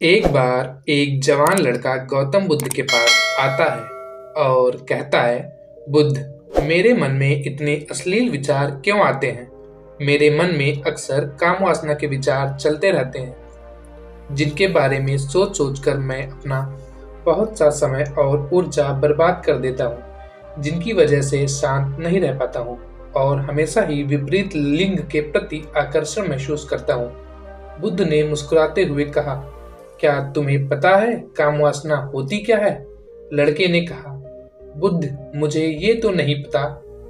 एक बार एक जवान लड़का गौतम बुद्ध के पास आता है और कहता है, बुद्ध, मेरे मन में इतने अश्लील विचार क्यों आते हैं? मेरे मन में अक्सर काम वासना के विचार चलते रहते हैं, जिनके बारे में सोच सोच कर मैं अपना बहुत सा समय और ऊर्जा बर्बाद कर देता हूँ, जिनकी वजह से शांत नहीं रह पाता हूँ और हमेशा ही विपरीत लिंग के प्रति आकर्षण महसूस करता हूँ। बुद्ध ने मुस्कुराते हुए कहा, क्या तुम्हें पता है काम वासना होती क्या है? लड़के ने कहा, बुद्ध, मुझे ये तो नहीं पता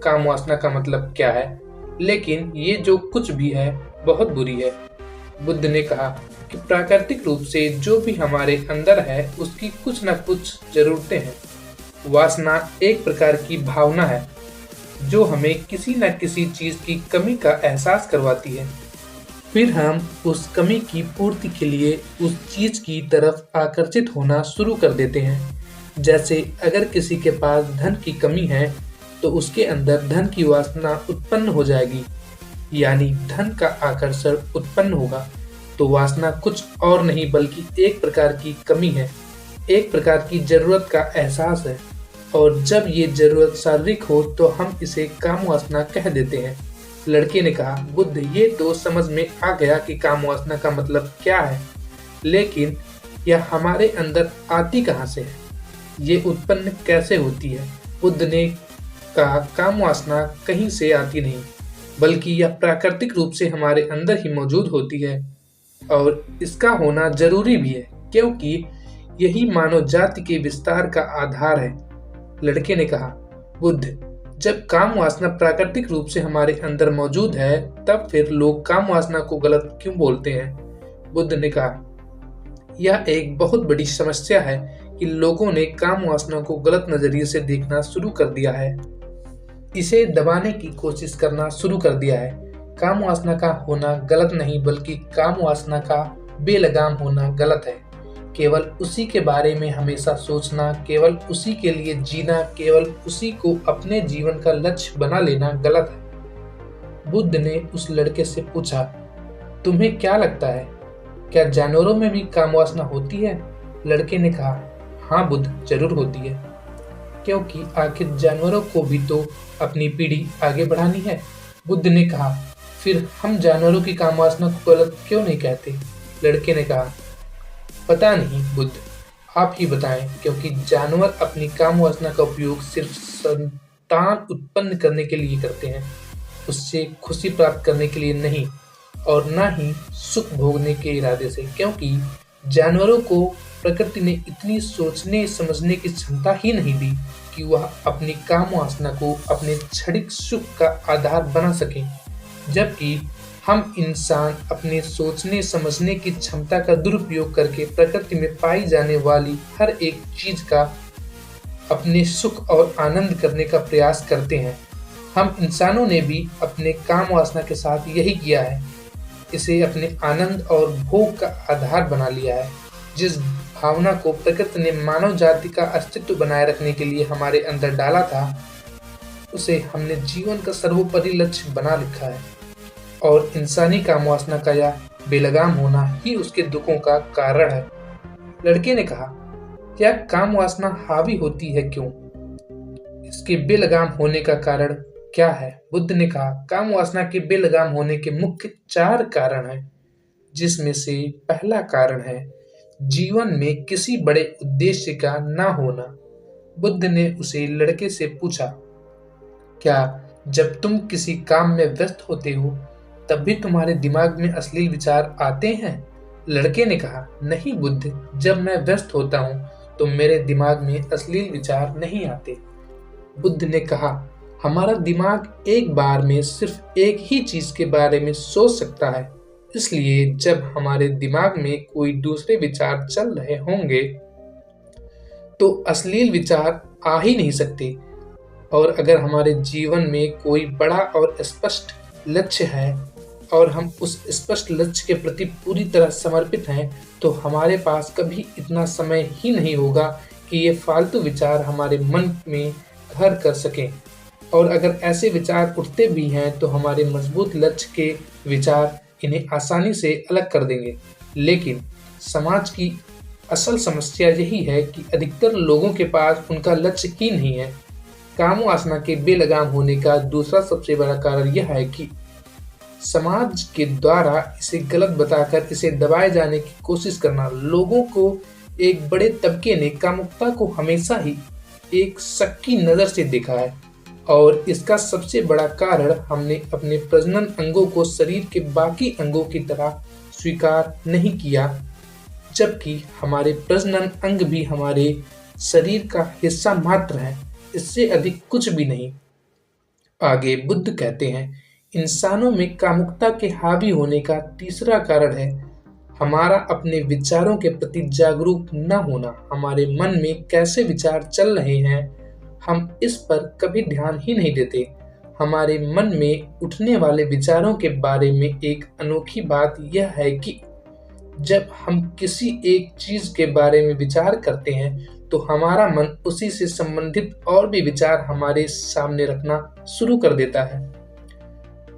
काम वासना का मतलब क्या है, लेकिन ये जो कुछ भी है बहुत बुरी है। बुद्ध ने कहा कि प्राकृतिक रूप से जो भी हमारे अंदर है उसकी कुछ न कुछ जरूरतें हैं। वासना एक प्रकार की भावना है जो हमें किसी न किसी चीज की कमी का एहसास करवाती है। फिर हम उस कमी की पूर्ति के लिए उस चीज की तरफ आकर्षित होना शुरू कर देते हैं। जैसे अगर किसी के पास धन की कमी है तो उसके अंदर धन की वासना उत्पन्न हो जाएगी, यानी धन का आकर्षण उत्पन्न होगा। तो वासना कुछ और नहीं बल्कि एक प्रकार की कमी है, एक प्रकार की जरूरत का एहसास है, और जब ये जरूरत शारीरिक हो तो हम इसे काम वासना कह देते हैं। लड़के ने कहा, बुद्ध, ये तो समझ में आ गया कि काम वासना का मतलब क्या है, लेकिन यह हमारे अंदर आती कहाँ से है? ये उत्पन्न कैसे होती है? बुद्ध ने कहा, काम वासना कहीं से आती नहीं, बल्कि यह प्राकृतिक रूप से हमारे अंदर ही मौजूद होती है और इसका होना जरूरी भी है, क्योंकि यही मानव जाति के विस्तार का आधार है। लड़के ने कहा, बुद्ध, जब काम वासना प्राकृतिक रूप से हमारे अंदर मौजूद है तब फिर लोग काम वासना को गलत क्यों बोलते हैं? बुद्ध ने कहा, यह एक बहुत बड़ी समस्या है कि लोगों ने काम वासना को गलत नजरिए से देखना शुरू कर दिया है, इसे दबाने की कोशिश करना शुरू कर दिया है। काम वासना का होना गलत नहीं, बल्कि काम वासना का बेलगाम होना गलत है। केवल उसी के बारे में हमेशा सोचना, केवल उसी के लिए जीना, केवल उसी को अपने जीवन का लक्ष्य बना लेना गलत है। बुद्ध ने उस लड़के से पूछा, तुम्हें क्या लगता है, क्या जानवरों में भी काम वासना होती है? लड़के ने कहा, हाँ बुद्ध, जरूर होती है, क्योंकि आखिर जानवरों को भी तो अपनी पीढ़ी आगे बढ़ानी है। बुद्ध ने कहा, फिर हम जानवरों की काम वासना को गलत क्यों नहीं कहते? लड़के ने कहा, पता नहीं बुद्ध, आप ही बताएं, क्योंकि जानवर अपनी काम वासना का उपयोग सिर्फ संतान उत्पन्न करने के लिए करते हैं, उससे खुशी प्राप्त करने के लिए नहीं, और न ही सुख भोगने के इरादे से, क्योंकि जानवरों को प्रकृति ने इतनी सोचने समझने की क्षमता ही नहीं दी कि वह अपनी काम वासना को अपने क्षणिक सुख का आधार बना सके, जबकि हम इंसान अपने सोचने समझने की क्षमता का दुरुपयोग करके प्रकृति में पाई जाने वाली हर एक चीज का अपने सुख और आनंद करने का प्रयास करते हैं। हम इंसानों ने भी अपने काम वासना के साथ यही किया है, इसे अपने आनंद और भोग का आधार बना लिया है। जिस भावना को प्रकृति ने मानव जाति का अस्तित्व बनाए रखने के लिए हमारे अंदर डाला था, उसे हमने जीवन का सर्वोपरि लक्ष्य बना लिखा है, और इंसानी काम वासना का यह बेलगाम होना ही उसके दुखों का कारण है। लड़के ने कहा, क्या काम वासना हावी होती है क्यों? इसके बेलगाम होने का कारण क्या है? बुद्ध ने कहा, काम वासना के बेलगाम होने के मुख्य 4 कारण हैं, जिसमें से पहला कारण है जीवन में किसी बड़े उद्देश्य का ना होना। बुद्ध ने उसे लड़के से पूछा, क्या जब तुम किसी काम में व्यस्त होते हो तब भी तुम्हारे दिमाग में अश्लील विचार आते हैं? लड़के ने कहा, नहीं बुद्ध, जब मैं व्यस्त होता हूँ तो मेरे दिमाग में अश्लील विचार नहीं आते। बुद्ध ने कहा, हमारा दिमाग एक बार में सिर्फ एक ही चीज के बारे में सोच सकता है, इसलिए जब हमारे दिमाग में कोई दूसरे विचार चल रहे होंगे तो अश्लील विचार आ ही नहीं सकते। और अगर हमारे जीवन में कोई बड़ा और स्पष्ट लक्ष्य है और हम उस स्पष्ट लक्ष्य के प्रति पूरी तरह समर्पित हैं, तो हमारे पास कभी इतना समय ही नहीं होगा कि ये फालतू विचार हमारे मन में घर कर सकें। और अगर ऐसे विचार उठते भी हैं तो हमारे मजबूत लक्ष्य के विचार इन्हें आसानी से अलग कर देंगे। लेकिन समाज की असल समस्या यही है कि अधिकतर लोगों के पास उनका लक्ष्य ही नहीं है। काम वासना के बेलगाम होने का दूसरा सबसे बड़ा कारण यह है कि समाज के द्वारा इसे गलत बताकर इसे दबाए जाने की कोशिश करना। लोगों को एक बड़े तबके ने कामुकता को हमेशा ही एक शक की नज़र से देखा है और इसका सबसे बड़ा कारण हमने अपने प्रजनन अंगों को शरीर के बाकी अंगों की तरह स्वीकार नहीं किया, जबकि हमारे प्रजनन अंग भी हमारे शरीर का हिस्सा मात्र है, इससे अधिक कुछ भी नहीं। आगे बुद्ध कहते हैं, इंसानों में कामुकता के हावी होने का तीसरा कारण है हमारा अपने विचारों के प्रति जागरूक न होना। हमारे मन में कैसे विचार चल रहे हैं, हम इस पर कभी ध्यान ही नहीं देते। हमारे मन में उठने वाले विचारों के बारे में एक अनोखी बात यह है कि जब हम किसी एक चीज के बारे में विचार करते हैं तो हमारा मन उसी से संबंधित और भी विचार हमारे सामने रखना शुरू कर देता है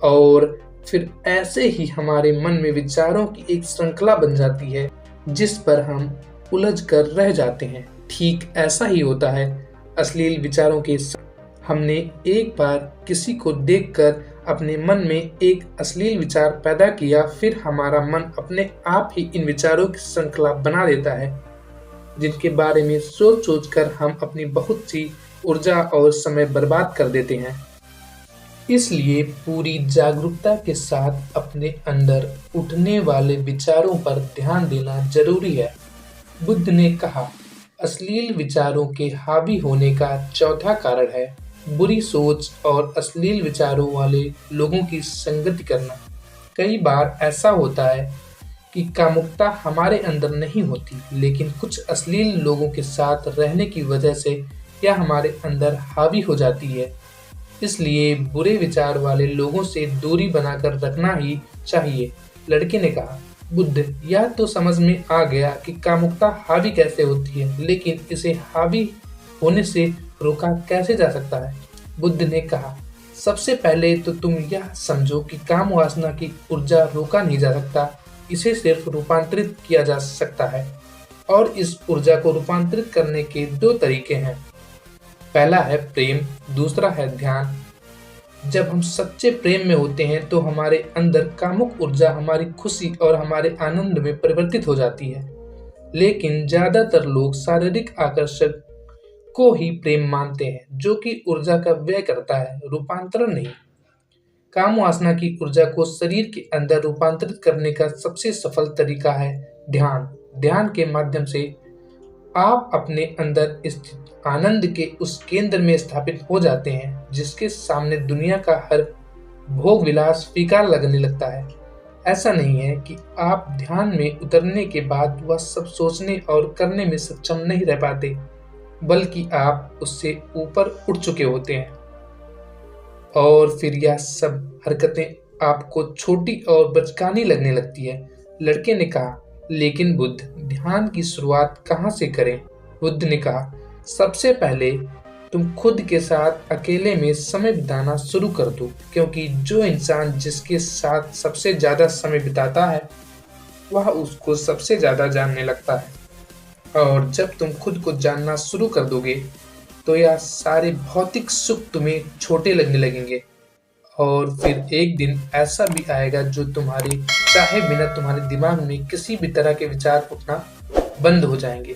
और फिर ऐसे ही हमारे मन में विचारों की एक श्रृंखला बन जाती है जिस पर हम उलझ कर रह जाते हैं। ठीक ऐसा ही होता है अश्लील विचारों के साथ। हमने एक बार किसी को देखकर अपने मन में एक अश्लील विचार पैदा किया, फिर हमारा मन अपने आप ही इन विचारों की श्रृंखला बना देता है जिनके बारे में सोच सोच कर हम अपनी बहुत सी ऊर्जा और समय बर्बाद कर देते हैं। इसलिए पूरी जागरूकता के साथ अपने अंदर उठने वाले विचारों पर ध्यान देना जरूरी है। बुद्ध ने कहा, अश्लील विचारों के हावी होने का चौथा कारण है बुरी सोच और अश्लील विचारों वाले लोगों की संगति करना। कई बार ऐसा होता है कि कामुकता हमारे अंदर नहीं होती, लेकिन कुछ अश्लील लोगों के साथ रहने की वजह से यह हमारे अंदर हावी हो जाती है। इसलिए बुरे विचार वाले लोगों से दूरी बनाकर रखना ही चाहिए। लड़के ने कहा, बुद्ध, यह तो समझ में आ गया कि कामुकता हावी कैसे होती है, लेकिन इसे हावी होने से रोका कैसे जा सकता है? बुद्ध ने कहा, सबसे पहले तो तुम यह समझो कि काम वासना की ऊर्जा रोका नहीं जा सकता, इसे सिर्फ रूपांतरित किया जा सकता है और इस ऊर्जा को रूपांतरित करने के दो तरीके हैं। पहला है प्रेम, दूसरा है ध्यान। जब हम सच्चे प्रेम में होते हैं तो हमारे अंदर कामुक ऊर्जा हमारी खुशी और हमारे आनंद में परिवर्तित हो जाती है, लेकिन ज्यादातर लोग शारीरिक आकर्षण को ही प्रेम मानते हैं जो कि ऊर्जा का व्यय करता है, रूपांतरण नहीं। काम वासना की ऊर्जा को शरीर के अंदर रूपांतरित करने का सबसे सफल तरीका है ध्यान। ध्यान के माध्यम से आप अपने अंदर स्थित आनंद के उस केंद्र में स्थापित हो जाते हैं जिसके सामने दुनिया का हर भोग विलास फीका लगने लगता है। ऐसा नहीं है कि आप ध्यान में उतरने के बाद वह सब सोचने और करने में सक्षम नहीं रह पाते, बल्कि आप उससे ऊपर उठ चुके होते हैं और फिर यह सब हरकतें आपको छोटी और बचकानी लगने लगती है। लड़के ने कहा, लेकिन बुद्ध, ध्यान की शुरुआत कहाँ से करें? बुद्ध ने कहा, सबसे पहले तुम खुद के साथ अकेले में समय बिताना शुरू कर दो, क्योंकि जो इंसान जिसके साथ सबसे ज्यादा समय बिताता है वह उसको सबसे ज्यादा जानने लगता है और जब तुम खुद को जानना शुरू कर दोगे तो यह सारे भौतिक सुख तुम्हें छोटे लगने लगेंगे और फिर एक दिन ऐसा भी आएगा जो तुम्हारे चाहे बिना तुम्हारे दिमाग में किसी भी तरह के विचार उठना बंद हो जाएंगे।